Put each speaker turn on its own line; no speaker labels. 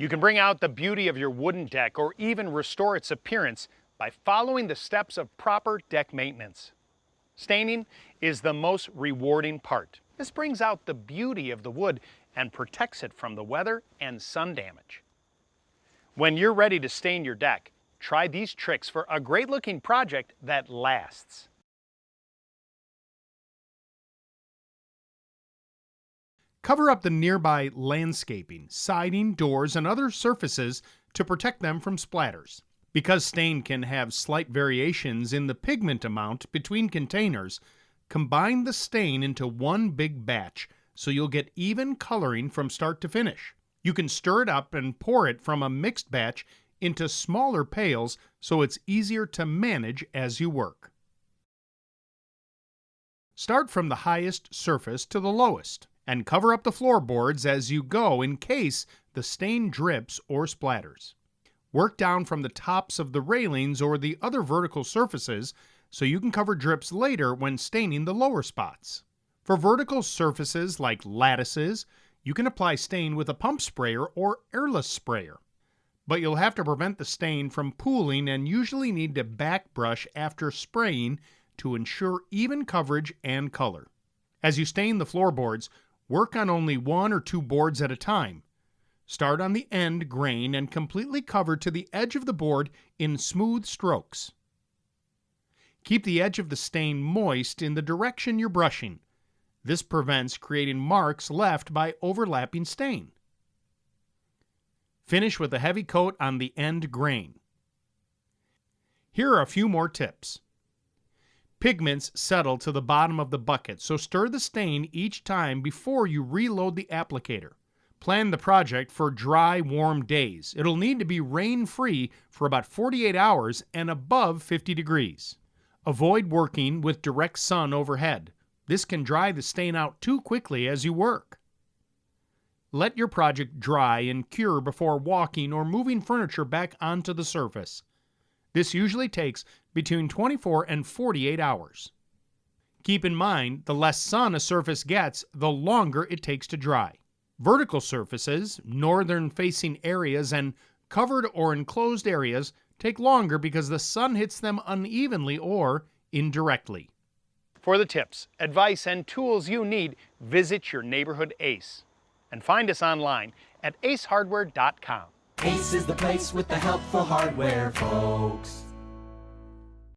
You can bring out the beauty of your wooden deck or even restore its appearance by following the steps of proper deck maintenance. Staining is the most rewarding part. This brings out the beauty of the wood and protects it from the weather and sun damage. When you're ready to stain your deck, try these tricks for a great looking project that lasts.
Cover up the nearby landscaping, siding, doors, and other surfaces to protect them from splatters. Because stain can have slight variations in the pigment amount between containers, combine the stain into one big batch so you'll get even coloring from start to finish. You can stir it up and pour it from a mixed batch into smaller pails so it's easier to manage as you work. Start from the highest surface to the lowest, and cover up the floorboards as you go in case the stain drips or splatters. Work down from the tops of the railings or the other vertical surfaces so you can cover drips later when staining the lower spots. For vertical surfaces like lattices, you can apply stain with a pump sprayer or airless sprayer. But you'll have to prevent the stain from pooling and usually need to back brush after spraying to ensure even coverage and color. As you stain the floorboards, work on only 1 or 2 boards at a time. Start on the end grain and completely cover to the edge of the board in smooth strokes. Keep the edge of the stain moist in the direction you're brushing. This prevents creating marks left by overlapping stain. Finish with a heavy coat on the end grain. Here are a few more tips. Pigments settle to the bottom of the bucket, so stir the stain each time before you reload the applicator. Plan the project for dry, warm days. It'll need to be rain-free for about 48 hours and above 50 degrees. Avoid working with direct sun overhead. This can dry the stain out too quickly as you work. Let your project dry and cure before walking or moving furniture back onto the surface. This usually takes between 24 and 48 hours. Keep in mind, the less sun a surface gets, the longer it takes to dry. Vertical surfaces, northern-facing areas, and covered or enclosed areas take longer because the sun hits them unevenly or indirectly.
For the tips, advice, and tools you need, visit your neighborhood Ace. And find us online at acehardware.com.
Ace is the place with the helpful hardware, folks.